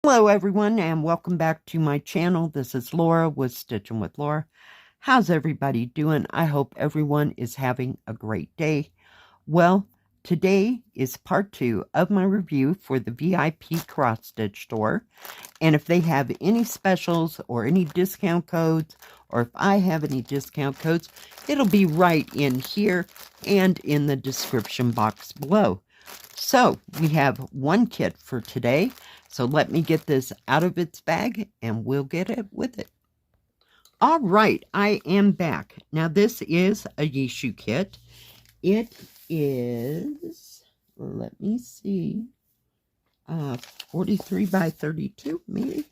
Hello everyone and welcome back to my channel. This is Laura with Stitching with Laura. How's everybody doing? I hope everyone is having a great day. Well, today is part 2 of my review for the VIP Cross Stitch store. And if they have any specials or any discount codes, or if I have any discount codes, it'll be right in here and in the description box below. So we have one kit for today. So let me get this out of its bag and we'll get it with it. All right, I am back. Now this is a Yishu kit. It is, let me see, 43 by 32 maybe?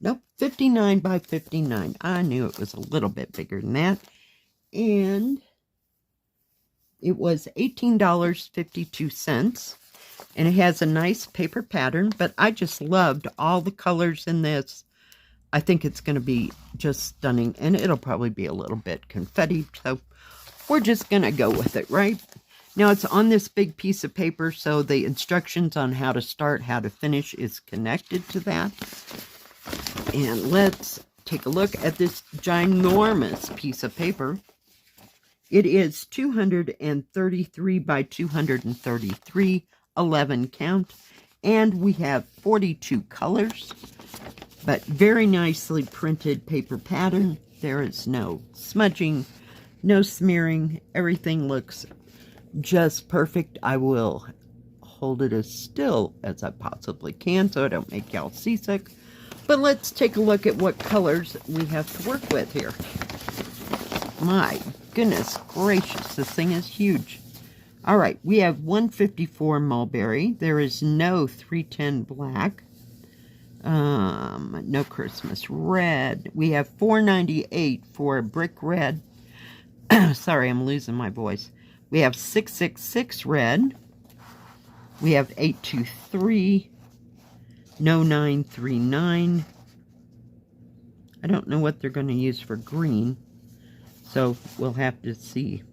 Nope, 59 by 59. I knew it was a little bit bigger than that. And it was $18.52. And it has a nice paper pattern, but I just loved all the colors in this. I think it's going to be just stunning, and it'll probably be a little bit confetti, so we're just going to go with it, right? Now, it's on this big piece of paper, so the instructions on how to start, how to finish is connected to that. And let's take a look at this ginormous piece of paper. It is 233 by 233. 11 count, and we have 42 colors, but very nicely printed paper pattern. There is no smudging, no smearing. Everything looks just perfect. I will hold it as still as I possibly can so I don't make y'all seasick. But let's take a look at what colors we have to work with here. My goodness gracious, this thing is huge. All right, we have 154 mulberry. There is no 310 black. No Christmas red. We have 498 for brick red. Sorry, I'm losing my voice. We have 666 red. We have 823. No 939. I don't know what they're going to use for green, so we'll have to see.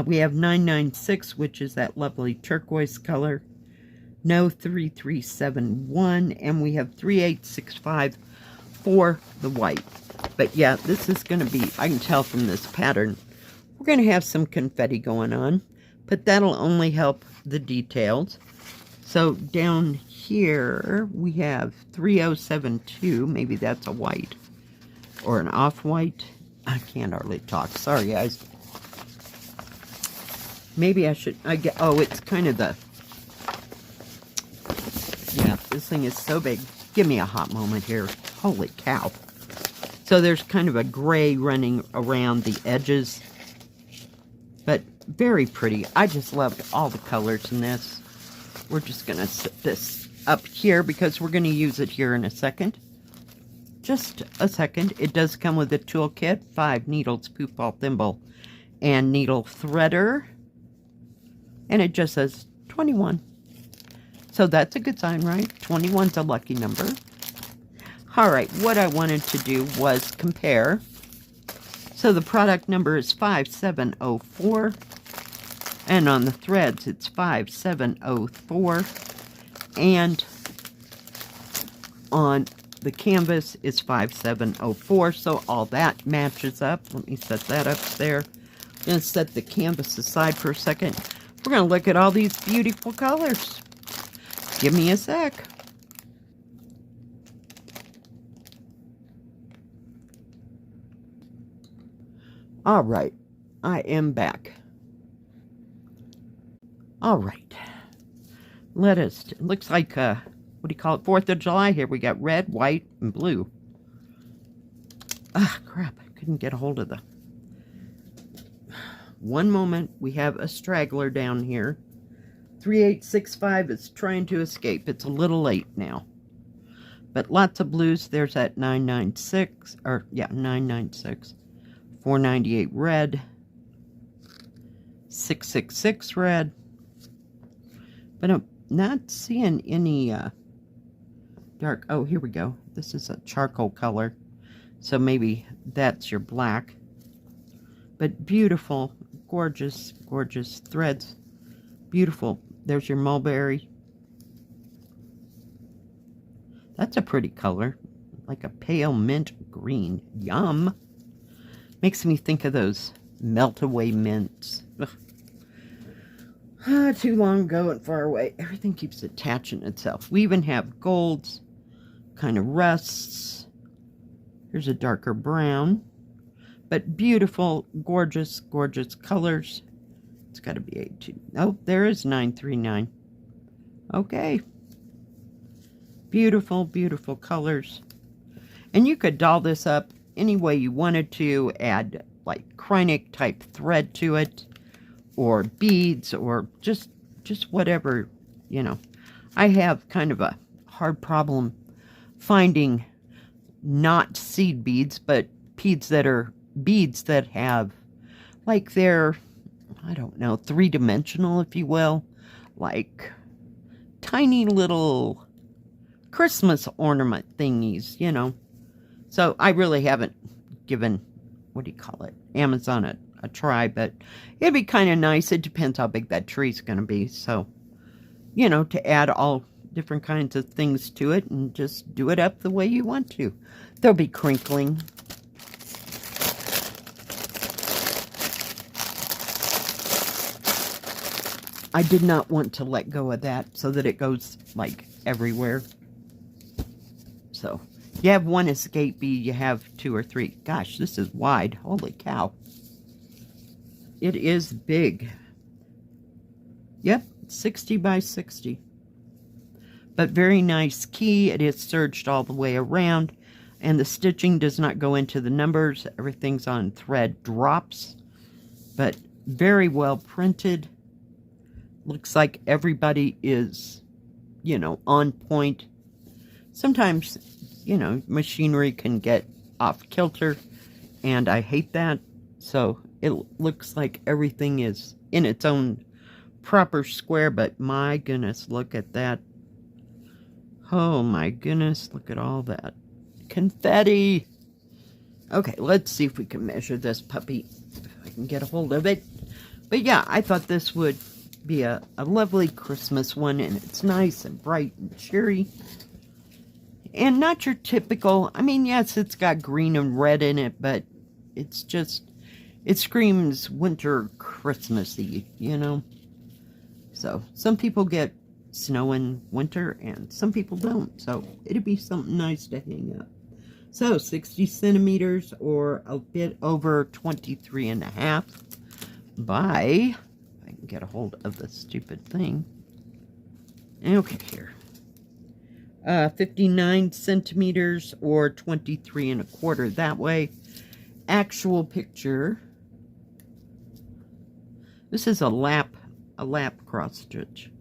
We have 996, which is that lovely turquoise color. No 3371, and we have 3865 for the white. But yeah, this is going to be, I can tell from this pattern, we're going to have some confetti going on, but that'll only help the details. So down here, we have 3072, maybe that's a white, or an off-white. I can't hardly talk, sorry guys. Maybe I should, oh, it's kind of the, yeah, this thing is so big. Give me a hot moment here. Holy cow. So there's kind of a gray running around the edges, but very pretty. I just loved all the colors in this. We're just going to set this up here because we're going to use it here in a second. Just a second. It does come with a toolkit, 5 needles, poop ball thimble, and needle threader. And it just says 21. So that's a good sign, right? 21's a lucky number. All right, what I wanted to do was compare. So the product number is 5704. And on the threads, it's 5704. And on the canvas is 5704. So all that matches up. Let me set that up there. I'm going to set the canvas aside for a second. We're going to look at all these beautiful colors. Give me a sec. All right, I am back. All right, let us, looks like, what do you call it, 4th of July here. We got red, white, and blue. Ah, crap, I couldn't get a hold of the... One moment, we have a straggler down here. 3865 is trying to escape. It's a little late now. But lots of blues. There's that 996, or yeah, 996. 498 red. 666 red. But I'm not seeing any dark. Oh, here we go. This is a charcoal color. So maybe that's your black. But beautiful, gorgeous, gorgeous threads. Beautiful. There's your mulberry. That's a pretty color. Like a pale mint green. Yum. Makes me think of those melt-away mints. Too long ago and far away. Everything keeps attaching itself. We even have golds. Kind of rusts. Here's a darker brown. But beautiful, gorgeous, gorgeous colors. It's got to be 18. Oh, there is 939. Okay. Beautiful, beautiful colors. And you could doll this up any way you wanted to. Add like Kreinik type thread to it. Or beads. Or just whatever, you know. I have kind of a hard problem finding not seed beads, but beads that have, like, they're, I don't know, three-dimensional, if you will, like tiny little Christmas ornament thingies, you know. So I really haven't given, what do you call it, Amazon a try, but it'd be kind of nice. It depends how big that tree's going to be. So, you know, to add all different kinds of things to it and just do it up the way you want to. There'll be crinkling. I did not want to let go of that so that it goes like everywhere. So you have one escape bead, you have 2 or 3. Gosh, this is wide. Holy cow. It is big. Yep, 60 by 60. But very nice key. It is serged all the way around. And the stitching does not go into the numbers. Everything's on thread drops. But very well printed. Looks like everybody is, you know, on point. Sometimes, you know, machinery can get off kilter. And I hate that. So it looks like everything is in its own proper square. But my goodness, look at that. Oh my goodness, look at all that confetti. Okay, let's see if we can measure this puppy, if I can get a hold of it. But yeah, I thought this would be a lovely Christmas one, and it's nice and bright and cheery. And not your typical, I mean, yes, it's got green and red in it, but it's just, it screams winter Christmassy, you know? So, some people get snow in winter, and some people don't. So, it'd be something nice to hang up. So, 60 centimeters, or a bit over 23.5 by, if I can get a hold of the stupid thing. Okay, here. 59 centimeters, or 23.25 that way. Actual picture. This is a lap cross stitch.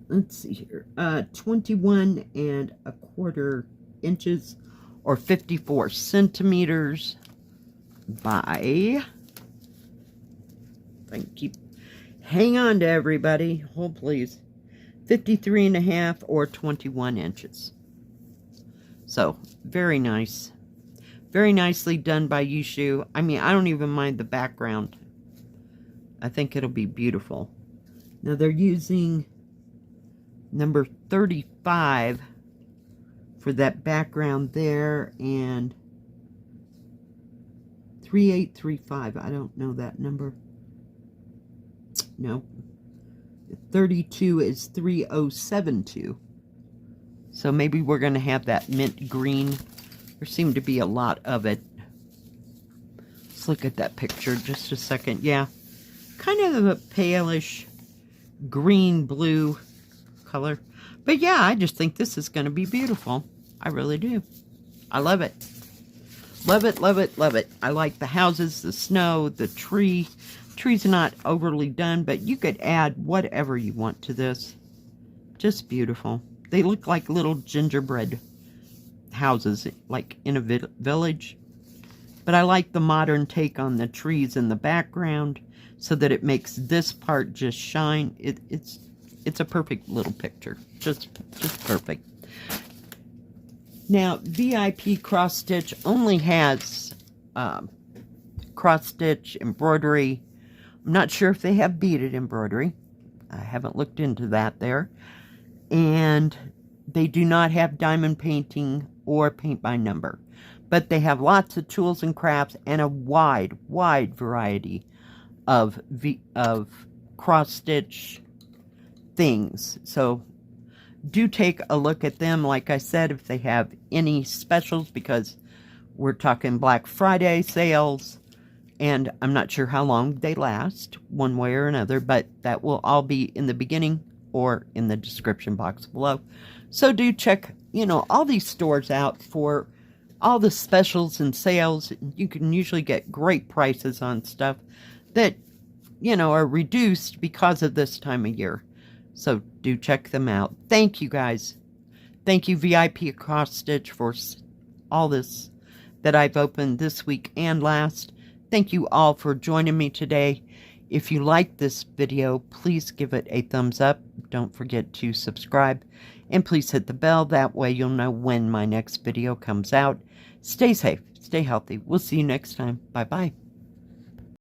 Let's see here. 21.25 inches, or 54 centimeters by, if I can keep, hang on to everybody, hold please, 53.5 or 21 inches. So, very nice. Very nicely done by Yushu. I mean, I don't even mind the background. I think it'll be beautiful. Now, they're using number 35 for that background there, and 3835. I don't know that number. No. 32 is 3072. So maybe we're going to have that mint green. There seemed to be a lot of it. Let's look at that picture just a second. Yeah. Kind of a palish green blue color. But yeah, I just think this is going to be beautiful. I really do. I love it. Love it, love it, love it. I like the houses, the snow, the tree. Tree's not overly done, but you could add whatever you want to this. Just beautiful. They look like little gingerbread houses, like in a village. But I like the modern take on the trees in the background, so that it makes this part just shine. It's a perfect little picture. Just perfect. Now, VIPCrossStitch only has cross-stitch, embroidery. I'm not sure if they have beaded embroidery. I haven't looked into that there. And They do not have diamond painting or paint by number, but they have lots of tools and crafts and a wide variety of cross-stitch things. So do take a look at them, like I said, if they have any specials, because we're talking Black Friday sales, and I'm not sure how long they last, one way or another, but that will all be in the beginning or in the description box below. So do check, all these stores out for all the specials and sales. You can usually get great prices on stuff that, are reduced because of this time of year. So do check them out. Thank you, guys. Thank you, VIPCrossStitch, for all this that I've opened this week and last. Thank you all for joining me today. If you like this video, please give it a thumbs up. Don't forget to subscribe. And please hit the bell. That way you'll know when my next video comes out. Stay safe. Stay healthy. We'll see you next time. Bye-bye.